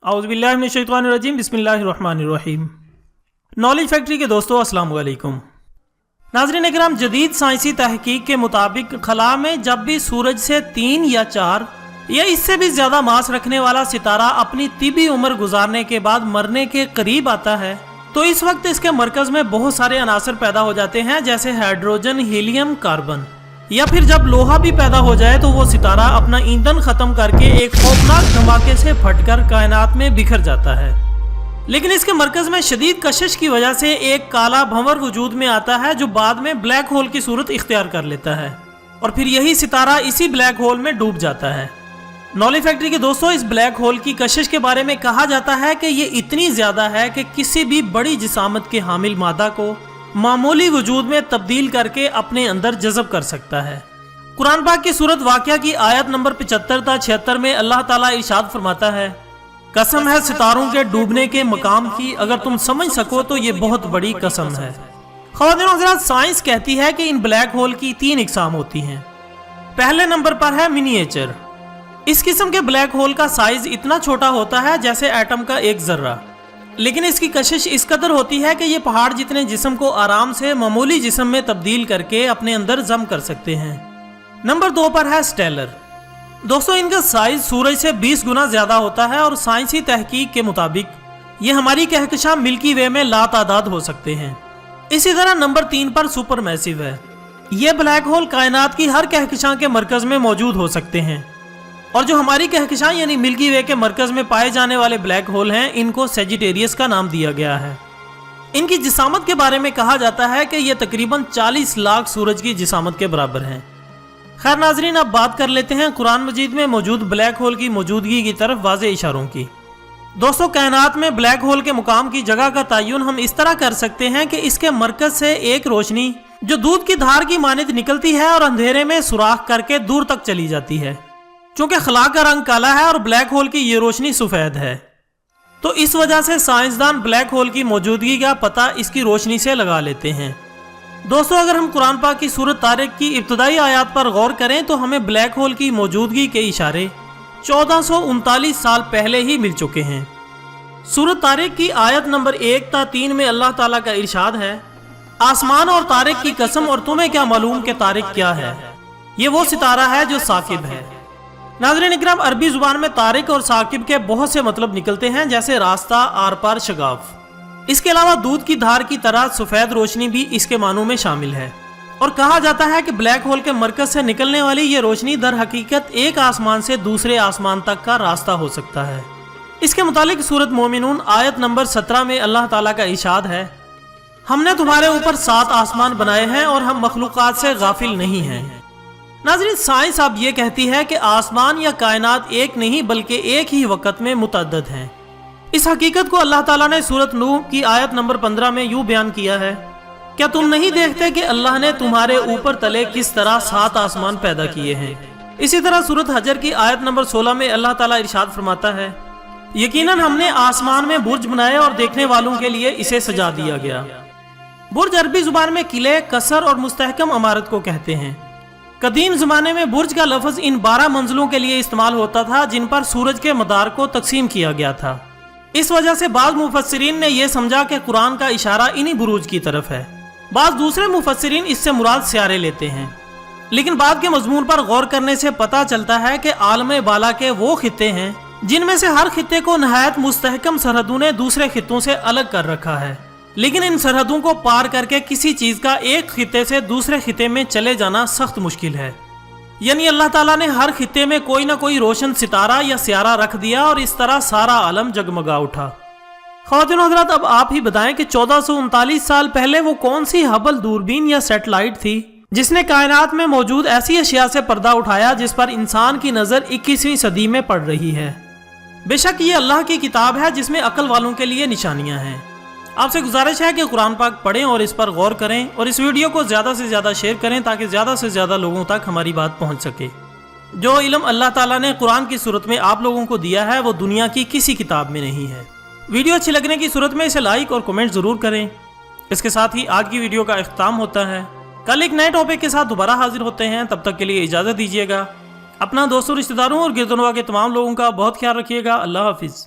औज़ुबिल्लाहि मिनश्शैतानिर्रजीम बिस्मिल्लाहिर्रहमानिर्रहीम। Knowledge factory के दोस्तों अस्सलाम वालेकुम। नाज़रीन इकराम, जदीद साइंसी तहकीक के मुताबिक खला में जब भी सूरज से 3 या 4 या इससे भी ज़्यादा मास रखने वाला सितारा अपनी तिबी उम्र गुजारने के बाद मरने के करीब आता है तो इस वक्त इसके मरकज़ में बहुत सारे अनासर पैदा हो जाते हैं, जैसे हाइड्रोजन, हीलियम, कार्बन। या फिर जब लोहा भी पैदा हो जाए तो वो सितारा अपना ईंधन खत्म करके एक खौफनाक धमाके से फटकर कायनात में बिखर जाता है। लेकिन इसके मरकज में शदीद कशिश की वजह से एक काला भंवर वजूद में आता है जो बाद में ब्लैक होल की सूरत इख्तियार कर लेता है और फिर यही सितारा इसी ब्लैक होल में डूब जाता है। नॉलेज फैक्ट्री के दोस्तों, इस ब्लैक होल की कशिश के बारे में कहा जाता है कि ये इतनी ज्यादा है कि किसी भी बड़ी जिसामत के हामिल मादा को मामूली वजूद में तब्दील करके अपने अंदर जज़ब कर सकता है। कुरान पाक की सूरत वाक़या की आयत नंबर 75 था 76 में अल्लाह ताला इरशाद फरमाता है, कसम है सितारों के डूबने के मकाम की, अगर तुम समझ सको तो ये बहुत बड़ी कसम है। ख़वातीन हज़रात, साइंस कहती है कि इन ब्लैक होल की 3 इक़साम होती हैं। पहले नंबर पर है मिनिएचर। इस किस्म के ब्लैक होल का साइज इतना छोटा होता है जैसे एटम का एक जर्रा, लेकिन इसकी कशिश इस कदर होती है कि ये पहाड़ जितने जिस्म को आराम से मामूली जिस्म में तब्दील करके अपने अंदर जम कर सकते हैं। नंबर 2 पर है स्टेलर। दोस्तों, इनका साइज सूरज से 20 गुना ज्यादा होता है और साइंसी तहकीक के मुताबिक ये हमारी कहकशां मिल्की वे में लातादाद हो सकते हैं। इसी तरह नंबर 3 पर सुपर मैसिव है। ये ब्लैक होल कायनात की हर कहकशां के मरकज में मौजूद हो सकते हैं और जो हमारी कहकशां यानी मिल्की वे के मरकज में पाए जाने वाले ब्लैक होल हैं, इनको सेजिटेरियस का नाम दिया गया है। इनकी जिसामत के बारे में कहा जाता है कि ये तकरीबन 40 लाख सूरज की जिसामत के बराबर हैं। खैर नाजरीन, अब बात कर लेते हैं कुरान मजीद में मौजूद ब्लैक होल की मौजूदगी की तरफ वाज़े इशारों की। दोस्तों, कायनात में ब्लैक होल के मुकाम की जगह का तयन हम इस तरह कर सकते हैं कि इसके मरकज से एक रोशनी जो दूध की धार की मानित निकलती है और अंधेरे में सुराख करके दूर तक चली जाती है। चूंकि खला का रंग काला है और ब्लैक होल की ये रोशनी सफेद है, तो इस वजह से साइंसदान ब्लैक होल की मौजूदगी का पता इसकी रोशनी से लगा लेते हैं। दोस्तों, अगर हम कुरान पाक की सूरत तारिक की इब्तदाई आयात पर गौर करें तो हमें ब्लैक होल की मौजूदगी के इशारे 1439 साल पहले ही मिल चुके हैं। सूरत तारिक की आयत नंबर 1 ता 3 में अल्लाह ताला का इरशाद है, आसमान और तारिक की कसम, और तुम्हें क्या मालूम कि तारिक क्या है? ये वो सितारा है जो साकिब है। नाज़रीन इकराम, अरबी जुबान में तारिक और साकिब के बहुत से मतलब निकलते हैं, जैसे रास्ता, आर पार, शगाफ। इसके अलावा दूध की धार की तरह सफेद रोशनी भी इसके मानों में शामिल है और कहा जाता है कि ब्लैक होल के मरकज से निकलने वाली ये रोशनी दर हकीकत एक आसमान से दूसरे आसमान तक का रास्ता हो सकता है। इसके मुतालिक सूरत मोमिनून आयत नंबर 17 में अल्लाह ताला का इरशाद है, हमने तुम्हारे ऊपर 7 आसमान बनाए हैं और हम मखलूकात से गाफिल नहीं हैं। नाज़रीन, साइंस अब ये कहती है कि आसमान या कायनात एक नहीं बल्कि एक ही वक़्त में मुतअद्दिद हैं। इस हकीकत को अल्लाह ताला ने सूरत नूह की आयत नंबर 15 में यूँ बयान किया है, क्या तुम नहीं देखते कि अल्लाह ने तुम्हारे ऊपर तले किस तरह 7 आसमान पैदा किए हैं। इसी तरह सूरत हजर की आयत नंबर 16 में अल्लाह ताला इरशाद फरमाता है, यकीनन हमने आसमान में बुर्ज बनाए और देखने वालों के लिए इसे सजा दिया गया। बुर्ज अरबी जुबान में किले, कसर और मुस्तहकम इमारत को कहते हैं। कदीम ज़माने में बुर्ज का लफ्ज़ इन 12 मंजिलों के लिए इस्तेमाल होता था जिन पर सूरज के मदार को तकसीम किया गया था। इस वजह से बाज़ मुफस्सिरीन ने यह समझा कि कुरान का इशारा इन्हीं बुरूज की तरफ है। बाज़ दूसरे मुफस्सिरीन इससे मुराद सियारे लेते हैं, लेकिन बाद के मजमून पर गौर करने से पता चलता है कि आलम बाला के वो खित्ते हैं जिनमें से हर खित्ते को नहायत मुस्तहकम सरहदों ने दूसरे खित्तों से अलग कर रखा है, लेकिन इन सरहदों को पार करके किसी चीज का एक खित्ते से दूसरे खित्ते में चले जाना सख्त मुश्किल है। यानी अल्लाह ताला ने हर खित्ते में कोई ना कोई रोशन सितारा या सियारा रख दिया और इस तरह सारा आलम जगमगा उठा। ख़वातीन हज़रात, अब आप ही बताएं कि 1439 साल पहले वो कौन सी हबल दूरबीन या सेटेलाइट थी जिसने कायनात में मौजूद ऐसी अशिया से पर्दा उठाया जिस पर इंसान की नजर 21वीं सदी में पड़ रही है। बेशक ये अल्लाह की किताब है जिसमें अक्ल वालों के लिए निशानियां हैं। आपसे गुजारिश है कि कुरान पाक पढ़ें और इस पर गौर करें और इस वीडियो को ज़्यादा से ज़्यादा शेयर करें ताकि ज़्यादा से ज़्यादा लोगों तक हमारी बात पहुंच सके। जो इल्म अल्लाह ताला ने कुरान की सूरत में आप लोगों को दिया है वो दुनिया की किसी किताब में नहीं है। वीडियो अच्छी लगने की सूरत में इसे लाइक और कमेंट ज़रूर करें। इसके साथ ही आज की वीडियो का इख्तिताम होता है। कल एक नए टॉपिक के साथ दोबारा हाजिर होते हैं, तब तक के लिए इजाज़त दीजिएगा। अपना दोस्तों, रिश्तेदारों और गिरदनवा के तमाम लोगों का बहुत ख्याल रखिएगा। अल्लाह हाफिज़।